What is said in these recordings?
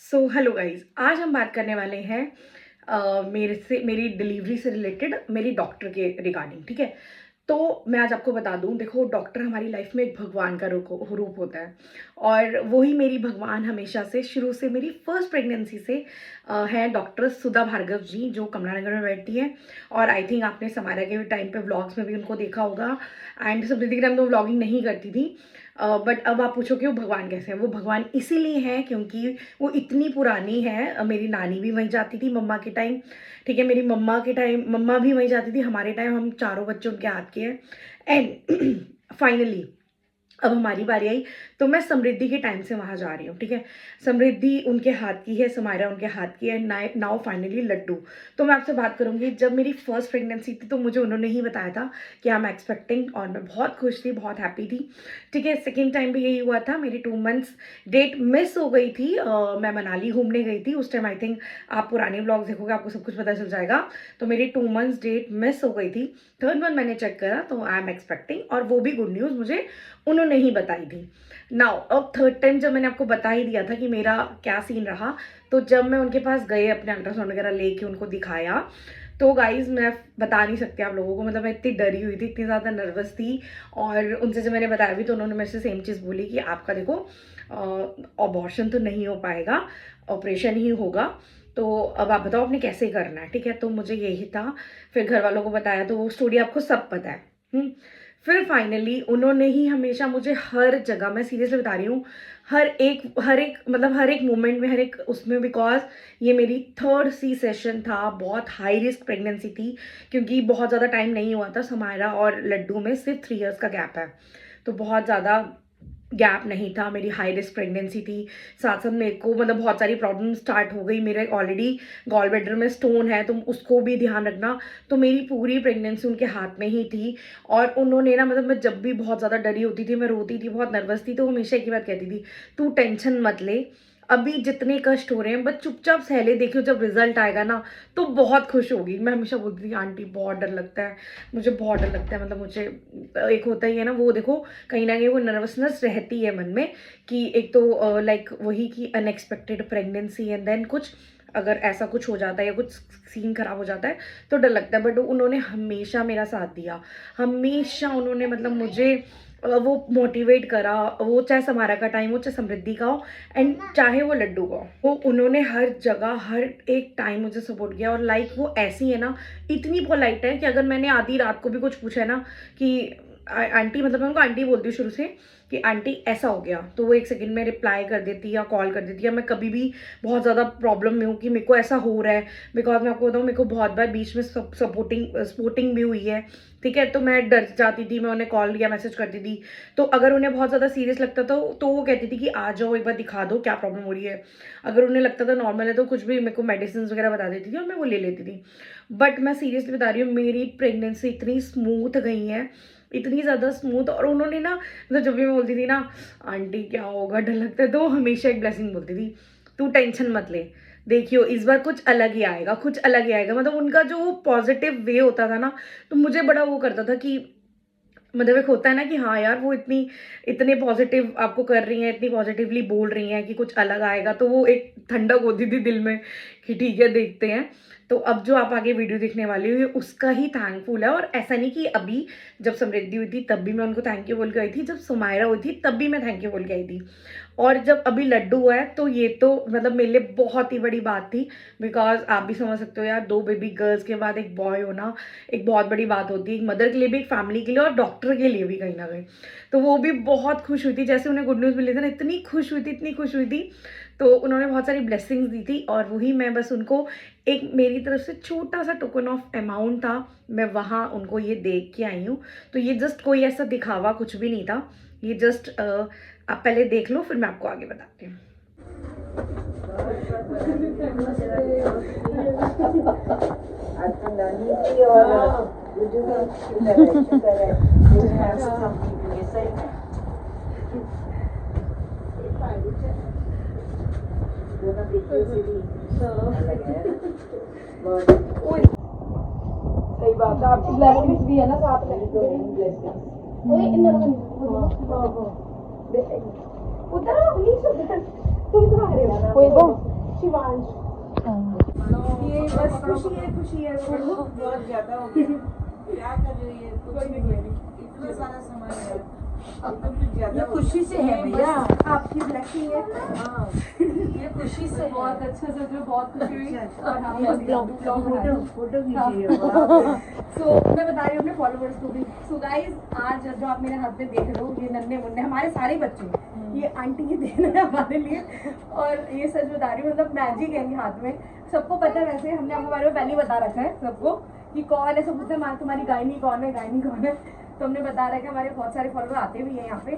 So hello guys, आज हम बात करने वाले हैं मेरी डिलीवरी से रिलेटेड मेरी डॉक्टर के रिगार्डिंग। ठीक है, तो मैं आज आपको बता दूं, देखो डॉक्टर हमारी लाइफ में एक भगवान का रूप होता है और वही मेरी भगवान हमेशा से शुरू से मेरी फर्स्ट प्रेगनेंसी से है डॉक्टर सुधा भार्गव जी, जो कमलानगर में बैठती है। और आई थिंक आपने समारा के टाइम पे व्लॉग्स में भी उनको देखा होगा। एंड समृद्धि के टाइम तो व्लॉगिंग नहीं करती थी, बट अब आप पूछो कि वो भगवान कैसे हैं। वो भगवान इसीलिए हैं क्योंकि वो इतनी पुरानी है। मेरी नानी भी वहीं जाती थी मम्मा के टाइम। ठीक है, मेरी मम्मा के टाइम मम्मा भी वहीं जाती थी। हमारे टाइम हम चारों बच्चे उनके हाथ के हैं। एंड फाइनली अब हमारी बारी आई, तो मैं समृद्धि के टाइम से वहाँ जा रही हूँ। ठीक है, समृद्धि उनके हाथ की है, समायरा उनके हाथ की है, नाउ फाइनली लड्डू। तो मैं आपसे बात करूँगी, जब मेरी फर्स्ट प्रेगनेंसी थी तो मुझे उन्होंने ही बताया था कि आई एम एक्सपेक्टिंग, और मैं बहुत खुश थी, बहुत हैप्पी थी। ठीक है, सेकेंड टाइम भी यही हुआ था। मेरी 2 मंथ्स डेट मिस हो गई थी। मैं मनाली घूमने गई थी उस टाइम। आई थिंक आप पुराने ब्लॉग देखोगे, आपको सब कुछ पता चल जाएगा। तो मेरी 2 मंथ्स डेट मिस हो गई थी। थर्ड मंथ मैंने चेक करा तो आई एम एक्सपेक्टिंग, और वो भी गुड न्यूज़ मुझे उन्होंने ही बताई थी। नाउ अब थर्ड टाइम जब मैंने आपको बता ही दिया था कि मेरा क्या सीन रहा, तो जब मैं उनके पास गए, अपने अल्ट्रासाउंड वगैरह लेके उनको दिखाया, तो गाइज मैं बता नहीं सकती आप लोगों को, मतलब मैं इतनी डरी हुई थी, इतनी ज़्यादा नर्वस थी। और उनसे जब मैंने बताया भी तो उन्होंने मेरे से सेम चीज़ बोली कि आपका देखो अबॉर्शन तो नहीं हो पाएगा, ऑपरेशन ही होगा। तो अब आप बताओ आपने कैसे करना है। ठीक है, तो मुझे यही था। फिर घर वालों को बताया तो वो स्टोरी आपको सब पता है। फिर फाइनली उन्होंने ही हमेशा मुझे हर जगह, मैं सीरियसली बता रही हूँ, हर एक मोमेंट में, हर एक उसमें, बिकॉज ये मेरी थर्ड सी सेशन था। बहुत हाई रिस्क प्रेगनेंसी थी क्योंकि बहुत ज़्यादा टाइम नहीं हुआ था। समायरा और लड्डू में सिर्फ 3 इयर्स का गैप है, तो बहुत ज़्यादा गैप नहीं था। मेरी हाई रिस्क प्रेगनेंसी थी। साथ साथ मेरे को मतलब बहुत सारी प्रॉब्लम स्टार्ट हो गई। मेरे ऑलरेडी गॉल ब्लैडर में स्टोन है, तो उसको भी ध्यान रखना। तो मेरी पूरी प्रेगनेंसी उनके हाथ में ही थी। और उन्होंने ना, मतलब मैं जब भी बहुत ज़्यादा डरी होती थी, मैं रोती थी, बहुत नर्वस थी, तो हमेशा एक ही बात कहती थी, तू टेंशन मत ले, अभी जितने कष्ट हो रहे हैं बस चुपचाप सहले, देखियो जब रिजल्ट आएगा ना तो बहुत खुश होगी। मैं हमेशा बोलती थी, आंटी बहुत डर लगता है, मुझे बहुत डर लगता है, मतलब मुझे एक होता ही है ना, वो देखो कहीं ना कहीं वो नर्वसनेस रहती है मन में कि एक तो लाइक वही कि अनएक्सपेक्टेड प्रेगनेंसी, एंड देन कुछ अगर ऐसा कुछ हो जाता है या कुछ सीन खराब हो जाता है तो डर लगता है। बट उन्होंने हमेशा मेरा साथ दिया, हमेशा उन्होंने मतलब मुझे वो मोटिवेट करा। वो चाहे समारा का टाइम हो, चाहे समृद्धि का हो, एंड चाहे वो लड्डू का हो, वो उन्होंने हर जगह हर एक टाइम मुझे सपोर्ट किया। और लाइक वो ऐसी है ना, इतनी पोलाइट है कि अगर मैंने आधी रात को भी कुछ पूछा है ना कि आंटी, मतलब मैं उनको आंटी बोलती हूँ शुरू से, कि आंटी ऐसा हो गया, तो वो 1 सेकंड में रिप्लाई कर देती या कॉल कर देती है। मैं कभी भी बहुत ज़्यादा प्रॉब्लम में हूँ कि मेरे को ऐसा हो रहा है, बिकॉज मैं आपको बताऊँ, मेरे को बहुत बार बीच में सपोर्टिंग भी हुई है। ठीक है, तो मैं डर जाती थी, मैं उन्हें कॉल या मैसेज करती थी। तो अगर उन्हें बहुत ज़्यादा सीरियस लगता था तो वो कहती थी कि आ जाओ एक बार दिखा दो क्या प्रॉब्लम हो रही है। अगर उन्हें लगता था नॉर्मल है तो कुछ भी मेरे को मेडिसिन वगैरह बता देती थी और मैं वो ले लेती थी। बट मैं सीरियसली बता रही हूँ, मेरी प्रेगनेंसी इतनी स्मूथ गई है, इतनी ज़्यादा स्मूथ। और उन्होंने ना, मतलब जब भी मैं बोलती थी ना आंटी क्या होगा, डर लगता है, तो वो हमेशा एक ब्लेसिंग बोलती थी, तू टेंशन मत ले, देखियो इस बार कुछ अलग ही आएगा, कुछ अलग ही आएगा। मतलब उनका जो पॉजिटिव वे होता था ना, तो मुझे बड़ा वो करता था कि मतलब एक होता है ना कि हाँ यार, वो इतने पॉजिटिव आपको कर रही हैं, इतनी पॉजिटिवली बोल रही हैं कि कुछ अलग आएगा, तो वो एक ठंडक होती थी दिल में कि ठीक है देखते हैं। तो अब जो आप आगे वीडियो देखने वाली हो, ये उसका ही थैंकफुल है। और ऐसा नहीं कि अभी जब समृद्धि हुई थी तब भी मैं उनको थैंक यू बोल के आई थी, जब सुमायरा हुई थी तब भी मैं थैंक यू बोल के आई थी, और जब अभी लड्डू हुआ है तो ये तो मतलब मेरे लिए बहुत ही बड़ी बात थी। बिकॉज आप भी समझ सकते हो यार, 2 बेबी गर्ल्स के बाद एक बॉय होना एक बहुत बड़ी बात होती है, एक मदर के लिए भी, एक फैमिली के लिए, और डॉक्टर के लिए भी कहीं ना कहीं। तो वो भी बहुत खुश हुई थी, जैसे उन्हें गुड न्यूज़ मिली थी ना, इतनी खुश हुई थी, इतनी खुश हुई थी। तो उन्होंने बहुत सारी ब्लेसिंग्स दी थी, और वही मैं बस उनको एक मेरी तरफ से छोटा सा टोकन ऑफ अमाउंट था, मैं वहाँ उनको ये देख के आई हूँ। तो ये जस्ट कोई ऐसा दिखावा कुछ भी नहीं था, ये जस्ट आप पहले देख लो, फिर मैं आपको आगे बताती हूँ। सही बात है, आपकी ब्लेसिंग्स भी है ना साथ में। उधर प्लीज, तुम कहाँ रहे हो? कोई शिवांश। ये बस खुशी है बहुत ज्यादा हो गया। क्या कर रही है? कुछ नहीं, इतना सारा सामान है, ये तो कुछ ज्यादा खुशी से है भैया, आपकी ब्लेसिंग है। हाँ ये खुशी से बहुत अच्छा सच में बहुत खुशी हुई। और हाँ फोटो कीजिए। सो मैं बता रही हूँ अपने फॉलोवर्स को भी। सो गाइज आज जो आप मेरे हाथ में देख रहे हो ये नन्हे मुन्ने हमारे सारे बच्चे, ये आंटी की देन है हमारे लिए। और ये सच बता रही हूँ मतलब मैजिक है इनके हाथ में। सबको पता है, वैसे हमने आपके बारे में पहले ही बता रखा है सबको कि कौन है। सब पूछते हैं तुम्हारी गायनी कौन है, गायनी कौन है। तो हमने बता रहा है कि हमारे बहुत सारे फॉलोअर आते भी हैं यहाँ पे।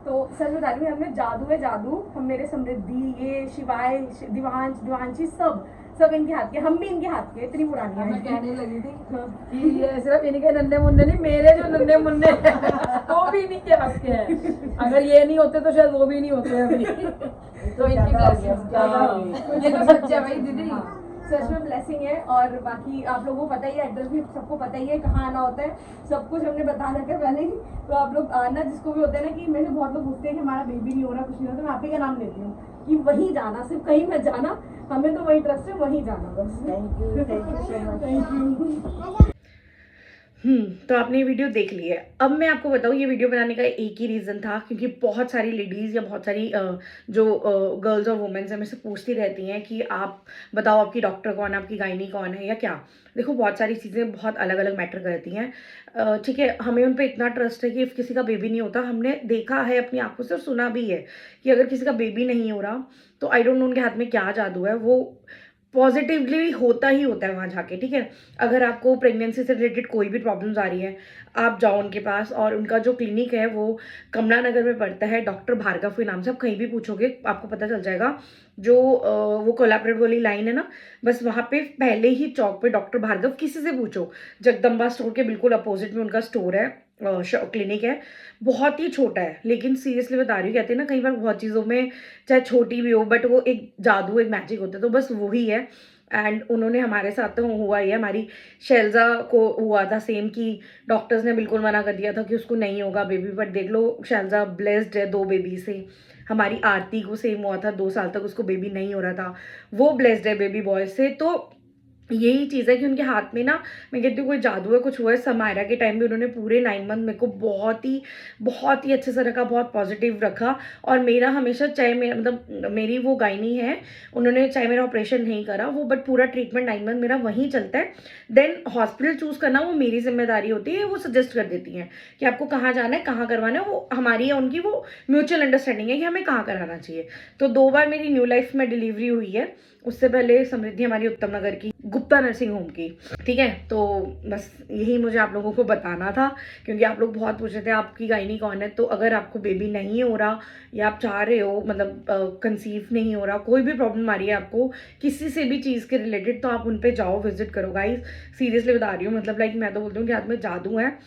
तो सच बता रही हूँ, हमें जादू है जादू। हम मेरे समृद्धि, ये शिवाय, दिवांशी सब इनके हाथ के, हम भी इनके हाथ के। इतनी पुरानी है। मैं कहने लगी थी कि ये सिर्फ इनके नन्हे मुन्ने नहीं, मेरे जो नन्हे मुन्ने वो भी इन्हीं के हाथ के हैं। अगर ये नहीं होते तो शायद वो भी नहीं होते अभी। तो इनकी ब्लेसिंग, ये तो सच है भाई दीदी, सच में ब्लेसिंग है। और बाकी आप लोगों को पता ही है, एड्रेस भी सबको पता ही है, कहाँ आना होता है, सब कुछ हमने बता रखा है पहले ही। तो आप लोग आना, जिसको भी होता है ना कि मेरे से बहुत लोग पूछते हैं कि हमारा बेबी नहीं हो रहा, कुछ नहीं हो रहा, तो मैं आप ही का नाम लेती हूँ कि वहीं जाना, सिर्फ कहीं मत जाना, हमें तो वही ट्रस्ट है, वहीं जाना बस। Thank you so much. Thank you. तो आपने ये वीडियो देख ली है। अब मैं आपको बताऊँ, ये वीडियो बनाने का एक ही रीज़न था क्योंकि बहुत सारी लेडीज़ या बहुत सारी जो गर्ल्स और वुमेन्स हैं मुझसे पूछती रहती हैं कि आप बताओ आपकी डॉक्टर कौन है, आपकी गायनी कौन है या क्या। देखो बहुत सारी चीज़ें बहुत अलग अलग मैटर करती हैं। ठीक है, हमें उन पर इतना ट्रस्ट है कि इफ़ किसी का बेबी नहीं होता, हमने देखा है अपनी आंखों से और सुना भी है कि अगर किसी का बेबी नहीं हो रहा तो आई डोंट नो उनके हाथ में क्या जादू है, वो पॉजिटिवली होता ही होता है वहाँ जाके। ठीक है, अगर आपको प्रेगनेंसी से रिलेटेड कोई भी प्रॉब्लम्स आ रही है, आप जाओ उनके पास। और उनका जो क्लिनिक है वो कमला नगर में पड़ता है, डॉक्टर भार्गव के नाम से। आप कहीं भी पूछोगे आपको पता चल जाएगा। जो वो कोलापरेट वाली लाइन है ना, बस वहाँ पे पहले ही चौक पे डॉक्टर भार्गव, किसी से पूछो। जगदम्बा स्टोर के बिल्कुल अपोजिट में उनका स्टोर है, क्लिनिक है। बहुत ही छोटा है, लेकिन सीरियसली बता रही हूँ, कहते हैं ना कई बार बहुत चीज़ों में चाहे छोटी भी हो बट वो एक जादू, एक मैजिक होता है, तो बस वही है। एंड उन्होंने हमारे साथ तो हुआ ही है, हमारी शैलजा को हुआ था सेम कि डॉक्टर्स ने बिल्कुल मना कर दिया था कि उसको नहीं होगा बेबी, बट देख लो शैलजा ब्लेस्ड है 2 बेबी से। हमारी आरती को सेम हुआ था, 2 साल तक उसको बेबी नहीं हो रहा था, वो ब्लेस्ड है बेबी बॉय से। तो यही चीज़ है कि उनके हाथ में ना, मैं कहती हूँ कोई जादू है, कुछ हुआ है। समायरा के टाइम भी उन्होंने पूरे 9 मंथ मेरे को बहुत ही अच्छे से रखा, बहुत पॉजिटिव रखा। और मेरा हमेशा, चाहे मेरा मतलब मेरी वो गायनी है, उन्होंने चाहे मेरा ऑपरेशन नहीं करा वो, बट पूरा ट्रीटमेंट 9 मंथ मेरा वहीं चलता है। देन हॉस्पिटल चूज़ करना वो मेरी जिम्मेदारी होती है, वो सजेस्ट कर देती हैं कि आपको कहाँ जाना है, कहाँ करवाना है। वो हमारी या उनकी वो म्यूचुअल अंडरस्टैंडिंग है कि हमें कहाँ कराना चाहिए। तो 2 बार मेरी न्यू लाइफ में डिलीवरी हुई है, उससे पहले समृद्धि हमारी उत्तम नगर की गुप्ता नर्सिंग होम की। ठीक है, तो बस यही मुझे आप लोगों को बताना था क्योंकि आप लोग बहुत पूछ रहे थे आपकी गायनी कौन है। तो अगर आपको बेबी नहीं हो रहा या आप चाह रहे हो, मतलब कंसीव नहीं हो रहा, कोई भी प्रॉब्लम आ रही है आपको किसी से भी चीज़ के रिलेटेड, तो आप उन पे जाओ, विजिट करो गाइज। सीरियसली बता रही हूँ, मतलब लाइक मैं तो बोलती हूँ कि हाथ में जादू है।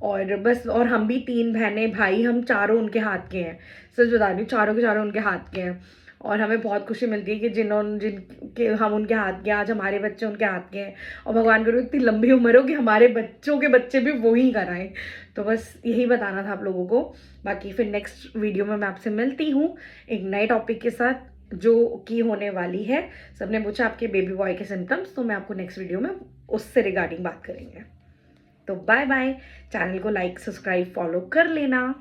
और बस, और हम भी 3 बहनें भाई, हम चारों उनके हाथ के हैं। सच बता रही हूँ, चारों के चारों उनके हाथ के हैं। और हमें बहुत खुशी मिलती है कि जिनके हम उनके हाथ के, आज हमारे बच्चे उनके हाथ के हैं। और भगवान करो इतनी लंबी उम्र हो कि हमारे बच्चों के बच्चे भी वो ही कराएं। तो बस यही बताना था आप लोगों को। बाकी फिर नेक्स्ट वीडियो में मैं आपसे मिलती हूँ एक नए टॉपिक के साथ जो कि होने वाली है। सबने पूछा आपके बेबी बॉय के सिम्टम्स, तो मैं आपको नेक्स्ट वीडियो में उससे रिगार्डिंग बात करेंगे। तो बाय बाय, चैनल को लाइक, सब्सक्राइब, फॉलो कर लेना।